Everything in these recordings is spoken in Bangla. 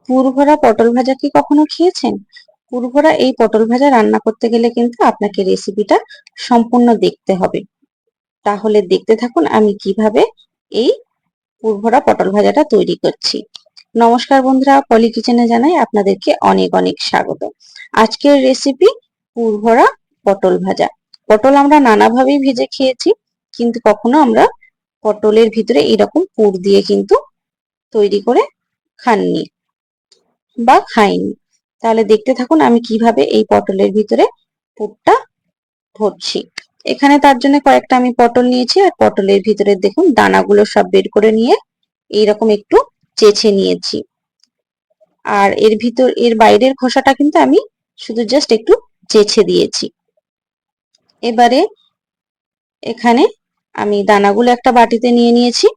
পুর ভরা পটল ভাজা কি কখনো খেয়েছেন? পুর ভরা এই পটল ভাজা রান্না করতে গেলে কিন্তু আপনাকে রেসিপিটা সম্পূর্ণ দেখতে হবে। তাহলে দেখতে থাকুন আমি কিভাবে এই পুর ভরা পটল ভাজাটা তৈরি করছি। নমস্কার বন্ধুরা, পলি কিচেনে জানাই আপনাদেরকে অনেক অনেক স্বাগত। আজকের রেসিপি পুর ভরা পটল ভাজা। পটল আমরা নানাভাবেই ভেজে খেয়েছি, কিন্তু কখনো আমরা পটলের ভিতরে এরকম পুর দিয়ে কিন্তু তৈরি করে খাননি বা খাইনি। তাহলে দেখতে থাকুন আমি কিভাবে এই পটলের ভিতরে পুরটা ভরছি। এখানে তার জন্য কয়েকটা আমি পটল নিয়েছি, আর পটলের ভিতরে দেখুন দানাগুলো সব বের করে নিয়ে এইরকম একটু চেঁচে নিয়েছি। আর এর বাইরের খোসাটা কিন্তু আমি শুধু জাস্ট একটু চেঁচে দিয়েছি। এবারে এখানে আমি দানাগুলো একটা বাটিতে নিয়ে নিয়েছি।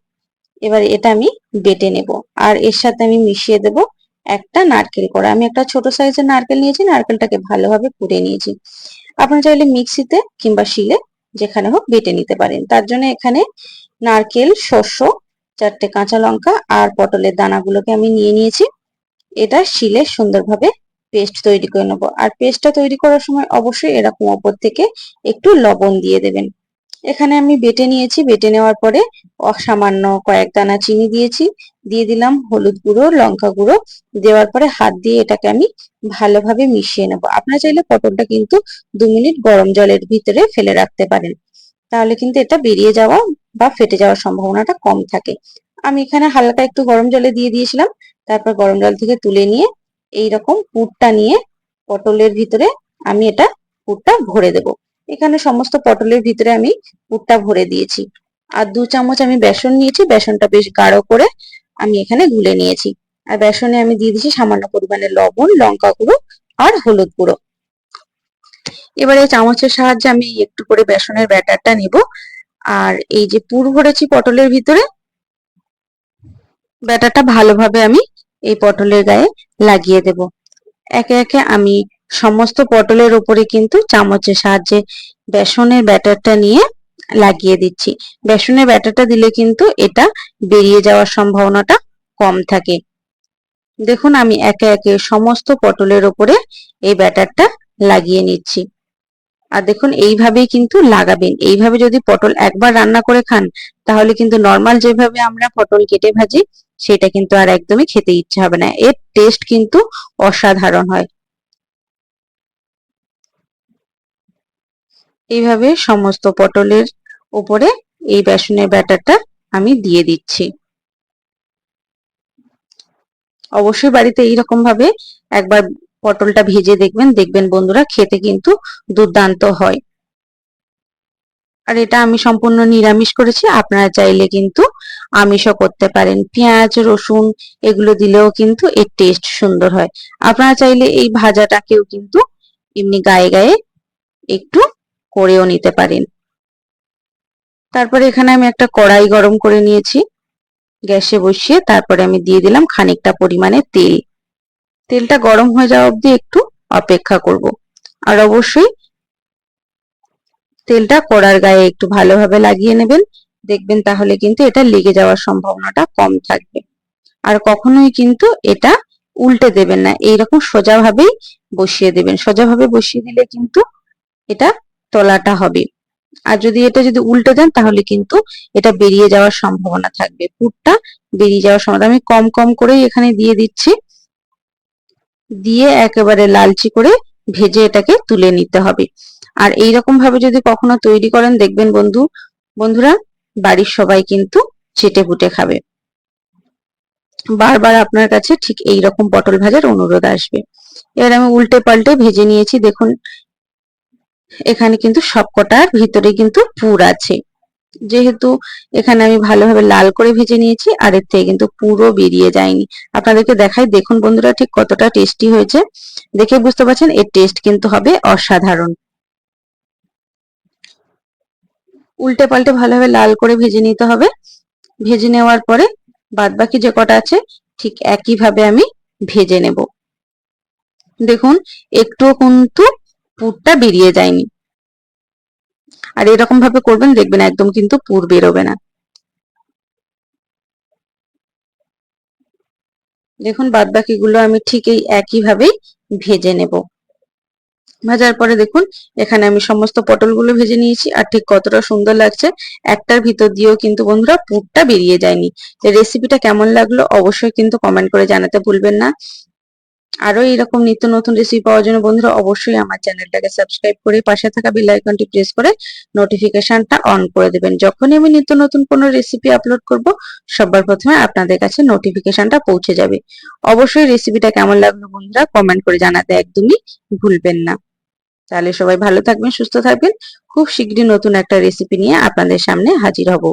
এবার এটা আমি বেটে নেব, আর এর সাথে আমি মিশিয়ে দেব একটা নারকেল কোড়া। আমি একটা ছোট সাইজের নারকেল নিয়েছি, নারকেলটাকে ভালোভাবে কুড়ে নিয়েছি। আপনারা চাইলে মিক্সিতে কিংবা শিলে যেখানে হোক বেটে নিতে পারেন। তার জন্য এখানে নারকেল, শস্য, 4টে কাঁচা লঙ্কা আর পটলের দানাগুলোকে আমি নিয়ে নিয়েছি। এটা শিলে সুন্দরভাবে পেস্ট তৈরি করে নেবো। আর পেস্টটা তৈরি করার সময় অবশ্যই এরকম ওপর থেকে একটু লবণ দিয়ে দেবেন। এখানে আমি বেটে নিয়েছি। বেটে নেওয়ার পরে সামান্য কয়েক দানা চিনি দিয়েছি, দিয়ে দিলাম হলুদ গুঁড়ো, লঙ্কা গুঁড়ো। দেওয়ার পরে হাত দিয়ে এটাকে আমি ভালোভাবে মিশিয়ে নেবো। আপনারা চাইলে পটলটা কিন্তু 2 মিনিট গরম জলের ভিতরে ফেলে রাখতে পারেন, তাহলে কিন্তু এটা বেরিয়ে যাওয়া বা ফেটে যাওয়ার সম্ভাবনাটা কম থাকে। আমি এখানে হালকা একটু গরম জলে দিয়ে দিয়েছিলাম, তারপর গরম জল থেকে তুলে নিয়ে এইরকম পুরটা নিয়ে পটলের ভিতরে আমি এটা পুরটা ভরে দেব। এখানে সমস্ত পটলের ভিতরে আমি পুরটা ভরে দিয়েছি। আর 2 চামচ আমি বেসন নিয়েছি, বেসনটা বেশ গাঢ় করে আমি এখানে গুলে নিয়েছি। আর বেসনে আমি দিয়ে দিয়েছি সামান্য পরিমাণে লবণ, লঙ্কা গুঁড়ো আর হলুদ গুঁড়ো। এবারে চামচের সাহায্যে আমি একটু করে বেসনের ব্যাটারটা নিব, আর এই যে পুর ভরেছি পটলের ভিতরে, ব্যাটারটা ভালোভাবে আমি এই পটলের গায়ে লাগিয়ে দেব। একে একে আমি সমস্ত পটলের উপরে কিন্তু চামচের সাহায্যে বেসনের ব্যাটারটা নিয়ে লাগিয়ে দিচ্ছি। বেসনের ব্যাটারটা দিলে কিন্তু এটা বেরিয়ে যাওয়ার সম্ভাবনাটা কম থাকে। দেখুন আমি একে একে সমস্ত পটলের উপরে এই ব্যাটারটা লাগিয়ে নিচ্ছি। আর দেখুন এইভাবেই কিন্তু লাগাবেন। এইভাবে যদি পটল একবার রান্না করে খান, তাহলে কিন্তু নর্মাল যেভাবে আমরা পটল কেটে ভাজি সেটা কিন্তু আর একদমই খেতে ইচ্ছে হবে না। এর টেস্ট কিন্তু অসাধারণ হয়। এইভাবে সমস্ত পটলের উপরে এই বেসনের ব্যাটারটা আমি দিয়ে দিচ্ছি। অবশ্যই বাড়িতে এইরকম ভাবে একবার পটলটা ভেজে দেখবেন, দেখবেন বন্ধুরা খেতে কিন্তু দুর্দান্ত হয়। আর এটা আমি সম্পূর্ণ নিরামিষ করেছি, আপনারা চাইলে কিন্তু আমিষও করতে পারেন। পেঁয়াজ, রসুন এগুলো দিলেও কিন্তু এর টেস্ট সুন্দর হয়। আপনারা চাইলে এই ভাজাটাকেও কিন্তু এমনি গায়ে গায়ে একটু করেও নিতে পারেন। তারপরে এখানে আমি একটা কড়াই গরম করে নিয়েছি গ্যাসে বসিয়ে, তারপরে আমি দিয়ে দিলাম খানিকটা পরিমাণে তেল। তেলটা গরম হয়ে যাওয়া অবধি একটু অপেক্ষা করব। আর অবশ্যই তেলটা কড়ার গায়ে একটু ভালোভাবে লাগিয়ে নেবেন, দেখবেন তাহলে কিন্তু এটা লেগে যাওয়ার সম্ভাবনাটা কম থাকবে। আর কখনোই কিন্তু এটা উল্টে দেবেন না, এইরকম সোজাভাবেই বসিয়ে দেবেন। সোজাভাবে বসিয়ে দিলে কিন্তু এটা তলাটা হবে। আর যদি উল্টে দেন তাহলে কিন্তু এটা বেরিয়ে যাওয়ার সম্ভাবনা থাকবে, পুরটা বেরিয়ে যাওয়ার সম্ভাবনা। আমি কম কম করেই এখানে দিয়ে দিচ্ছি, দিয়ে একেবারে লালচে করে ভেজে এটাকে তুলে নিতে হবে। আর এইরকম ভাবে যদি কখনো তৈরি করেন, দেখবেন বন্ধুরা বাড়ির সবাই কিন্তু চেটেপুটে খাবে। বারবার আপনার কাছে ঠিক এইরকম পটল ভাজার অনুরোধ আসবে। এবার আমি উল্টে পাল্টে ভেজে নিয়েছি। দেখুন এখানে কিন্তু সবকটার ভিতরে কিন্তু পুর আছে, যেহেতু এখানে আমি ভালোভাবে লাল করে ভেজে নিয়েছি, আর এর থেকে কিন্তু পুরো বেরিয়ে যায়নি। আপনাদেরকে দেখাই, দেখুন বন্ধুরা ঠিক কতটা টেস্টি হয়েছে। দেখে বুঝতে পারছেন এর টেস্ট কিন্তু হবে অসাধারণ। উল্টে পাল্টে ভালোভাবে লাল করে ভেজে নিতে হবে। ভেজে নেওয়ার পরে বাদবাকি যে কটা আছে ঠিক একইভাবে আমি ভেজে নেব। দেখুন একটুও কিন্তু পুরটা বেরিয়ে যায়নি। আর এরকম ভাবে করবেন, দেখবেন একদম কিন্তু পুর বেরোবে না। দেখুন বাদ বাকিগুলো আমি ঠিক এই একইভাবেই ভেজে নেব। ভাজার পরে দেখুন এখানে আমি সমস্ত পটলগুলো ভেজে নিয়েছি, আর ঠিক কতটা সুন্দর লাগছে, একটার ভিতর দিয়েও কিন্তু বন্ধুরা পুরটা বেরিয়ে যায়নি। রেসিপিটা কেমন লাগলো অবশ্যই কিন্তু কমেন্ট করে জানাতে ভুলবেন না। আরো এরকম নিত্য নতুন রেসিপি পাওয়ার জন্য বন্ধুরা অবশ্যই আমার চ্যানেলটাকে সাবস্ক্রাইব করে পাশে থাকা বেল আইকনটি প্রেস করে নোটিফিকেশনটা অন করে দেবেন। যখনই আমি নিত্য নতুন কোনো রেসিপি আপলোড করব সবার প্রথমে আপনাদের কাছে নোটিফিকেশনটা পৌঁছে যাবে। অবশ্যই রেসিপিটা কেমন লাগলো বন্ধুরা কমেন্ট করে জানাতে একদমই ভুলবেন না। তাহলে সবাই ভালো থাকবেন, সুস্থ থাকবেন। খুব শীঘ্রই নতুন একটা রেসিপি নিয়ে আপনাদের সামনে হাজির হব।